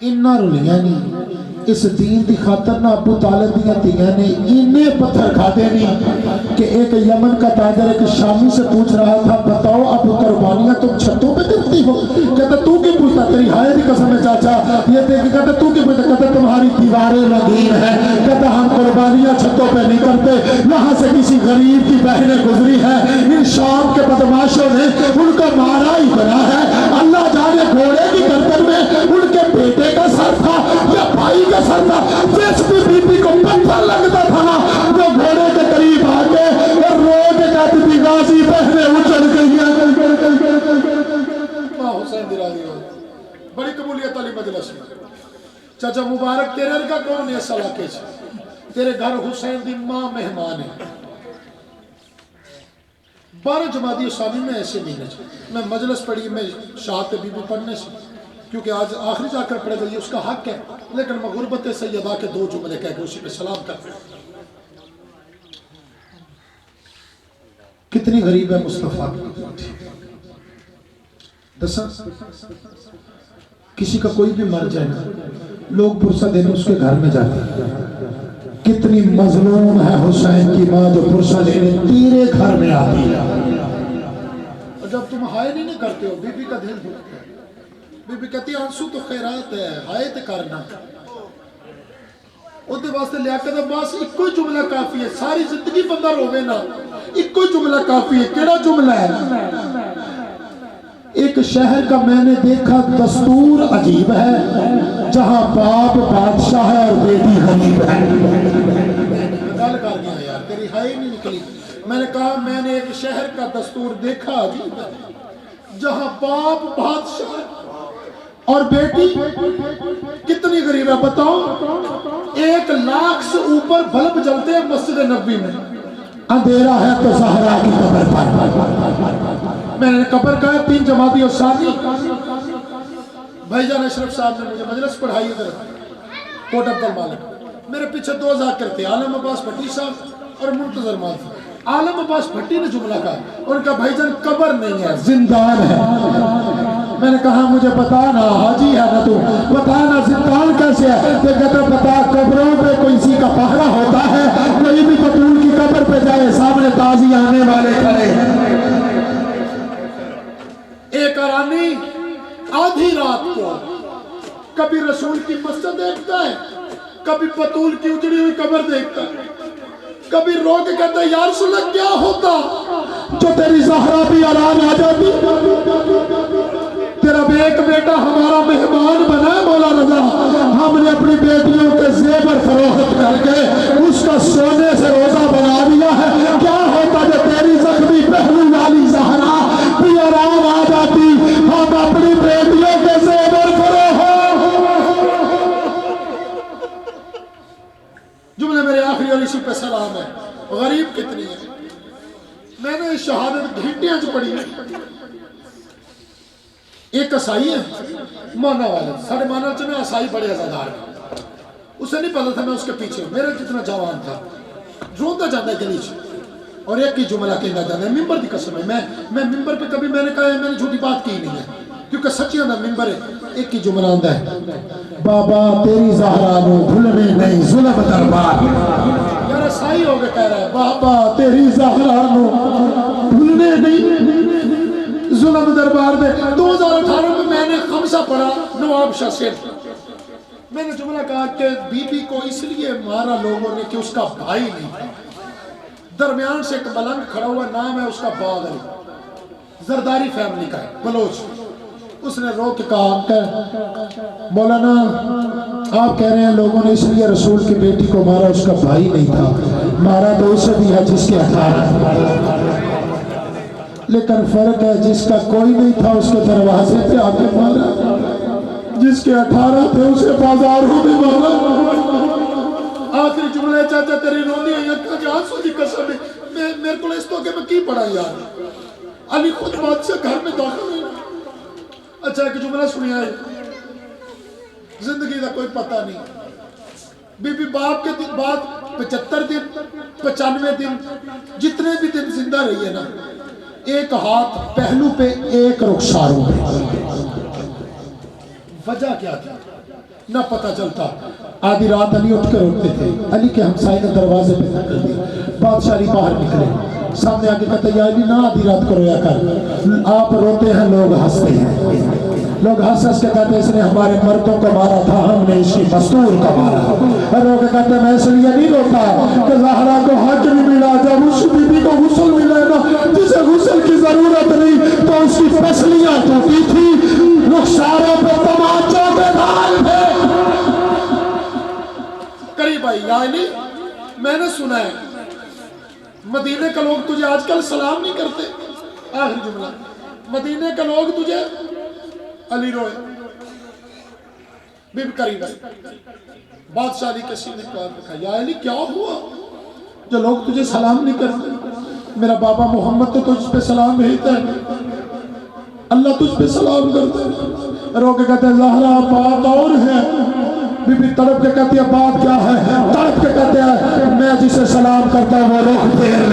انہاں رلیاں نہیں، اس دین دی خاطر نہ ابو طالب دیاں تیاں نے انہیں پتھر کھاتے نہیں کہ ایک یمن کا تاجر ایک شامی سے پوچھ رہا تھا بتاؤ ابو قربانیاں تم چھتوں پہ کرتی ہو؟ کہتا تو کیوں پوچھتا، تیری ہائے دی قسم ہے چاچا یہ دیکھ، کہتا تو کیوں پوچھتا، کہتا تمہاری دیواریں رنگین ہیں، کہتا ہم قربانیاں چھتوں پہ نہیں کرتے، وہاں سے کسی غریب کی بہنیں گزری ہیں، ان شام کے بدماشوں نے ان کا مارا ہی بنا ہے، اللہ جانے گھوڑے کی گردن میں ان کے بیٹے کا سر تھا یا بھائی کا سر تھا، جس بھی بی بی کو پتھر لگتا تھا نا وہ گھوڑے کے قریب آگے اور رو کے کہتی تھی غازی بہنیں اچھل گئی ہیں۔ ماں حسین درالی ہو بڑی قبولیت علی مجلس میں، چچا مبارک تیرے کا کون ہے اس علاقے سے، تیرے گھر حسین دی ماں مہمان ہے۔ 12 جمادی ثانی میں ایسے مہینے میں مجلس پڑھی میں شاہد بی بی پڑھنے سے، کیونکہ آج آخری جا کر پڑھے گئی اس کا حق ہے، لیکن میں غربت سیدہ کے 2 جملے کہہ کے اسی پہ سلام کرتے ہیں۔ کتنی غریب ہے مصطفیٰ، دسا کسی کا کوئی بھی مر جائے نا لوگ پرسہ دینے اس کے گھر میں جاتے ہیں، کتنی مظلوم ہے حسین کی ماں جو پرسہ لینے تیرے گھر میں آتی ہے، اور جب تم ہائے نہیں کرتے ہو بی بی کا دل دکھتا ہے، بی بی کہتی ہے آنسو تو خیرات ہے ہائے تے کرنا، وہ دے واسطے لیاقت عباس ایک کوئی جملہ کافی ہے، ساری زندگی بندہ روے نا ایک کوئی جملہ کافی ہے، کیڑا جملہ ہے؟ ایک شہر کا میں نے دیکھا دستور عجیب ہے، جہاں باپ بادشاہ ہے اور بیٹی غریب ہے۔ گل کر دیا یار تیری ہائے نہیں نکلی، میں نے کہا میں نے ایک شہر کا دستور دیکھا عجیب ہے جہاں باپ بادشاہ اور بیٹی کتنی غریب ہے، بتاؤ 1 لاکھ سے اوپر بلب جلتے ہیں مسجد نبوی میں، اندھیرا ہے تو زہرا کی قبر پر، میں نے قبر کہا ہے 3 جمادی اور ثانی، بھائی جان اشرف صاحب نے مجھے مجلس پڑھائی ادھر کوٹ عبد المالک، میرے پیچھے 2 ذاکر تھے، عالم عباس بھٹی صاحب اور منتظر مالک۔ عالم عباس بھٹی نے جملہ کہا، ان کا بھائی جان قبر نہیں ہے زندان ہے، میں نے کہا مجھے بتانا حاجی ہے نا تو بتانا زندان کیسے ہے، تو کہتا بتا قبروں پہ کوئی سی کا پہرا ہوتا ہے، کوئی بھی بطول کی قبر پہ جائے سامنے تازی آنے والے کھڑے ہیں۔ ایک ارانی آدھی رات کو کبھی رسول کی مسجد دیکھتا ہے، کبھی بطول کی اجڑی ہوئی قبر دیکھتا ہے، کبھی رو کے کہتا ہے یا رسول اللہ کیا ہوتا جو تیری زہرا بھی آرام آ جاتی، تیرا ایک بیٹا ہمارا مہمان بنا ہے مولا رضا، ہم نے اپنی بیٹیوں کے زیور فروخت کر کے اس کا سونے سے روزہ بنا دیا ہے، کیا ہوتا جو تیری زخمی پہلو والی زہرا بھی آرام آ جاتی، ہم اپنی بیٹیوں کے زیور فروخت۔ جملے میرے آخری اور اسی پہ سلام ہے، غریب کتنی ہے، میں نے شہادت گھنٹیاں جو پڑھی ہے، ایک عیسائی ہے مانا والا، ساڑھے مانا چلے عیسائی بڑے عزادار ہیں، اسے نہیں پتا تھا میں اس کے پیچھے ہوں، میرے جتنا جوان تھا روندہ جاندہ ہے گلی سے، اور ایک ہی جملہ کہنا جاندہ ہے، ممبر دی قسم ہے، میں ممبر پہ کبھی میں نے کہا ہے میں نے جھوٹی بات کی نہیں ہے، کیونکہ سچی اندر ممبر ہے، ایک ہی جملہ آندہ ہے، بابا تیری زہرا نو بھولنے نہیں ظلم دربار، یار رسائی ہو کے کہہ رہا ہے بابا تیری زہرا نو بھولنے نہیں ظلم دربار میں 2018 میں میں نے خمسہ پڑھا نواب شاہ سے میں نے جملہ کہا کہ بی بی کو اس لیے مارا لوگوں نے کہ اس کا بھائی نہیں تھا درمیان سے ایک ملنگ کھڑا ہوا نام ہے اس کا باغ علی زرداری فیملی کا ہے بلوچ اس نے رو کے کہا مولانا آپ کہہ رہے ہیں لوگوں نے اس لیے رسول کی بیٹی کو مارا اس کا بھائی نہیں تھا مارا تو اسے بھی ہے جس کے 18 لیکن فرق ہے جس کا کوئی نہیں تھا اس کے دروازے پہ آ کے مارا جس کے 18 تھے اسے بازاروں میں مارا آخری جملے چاچا تیری روندی ہے یکا جان سو دی قسم ہے میرے کو اس تو کہ میں کی پڑھا یار علی خود بات سے گھر میں داخل ہوئی اچھا ایک جملہ سنیا ہے زندگی کا کوئی پتہ نہیں بی بی باپ کے دن بعد 75 دن 95 دن جتنے بھی دن زندہ رہی ہے نا ایک ہاتھ پہلو پہ ایک رخساروں پہ وجہ کیا تھی نہ پتہ چلتا آدھی رات علی اٹھ کر اٹھتے تھے علی کے ہمسائے نے دروازے پہ دھکا دیا بادشاہ علی باہر نکلے سامنے آگے کہتے یا علی نہ آدھی رات کو رویا کر آپ روتے ہیں لوگ ہنستے ہیں لوگ ہنس ہنس کے کہتے ہیں اس نے ہمارے مردوں کو مارا تھا ہم نے اس کی مستور کو مارا اور لوگ کہتے ہیں میں اس لیے نہیں روتا کہ زہرا کو حج نہیں ملا جب اس بی بی کو غسل ملے نا جسے غسل کی ضرورت نہیں تو اس کی پسلیاں ٹوٹی تھی رخساروں پہ تماچوں کے دھال تھے قریب آئی یا علی میں نے سنا ہے مدینے کا لوگ تجھے آج کل سلام نہیں کرتے آخری جملہ مدینے کا لوگ تجھے علی روئے بی بی قریب آئی بادشاہ علی کے سینے کو رکھا یا علی کیا ہوا جو لوگ تجھے سلام نہیں کرتے میرا بابا محمد تو تجھ پہ سلام بھیجتا ہے اللہ تجھ پہ سلام کرتا ہے رو کے کہتے ہیں زہرا بات اور ہے بی بی تڑپ کے کہتی ہے بات کیا ہے تڑپ کے کہتے ہیں میں جسے سلام کرتا ہوں وہ رخ پھیر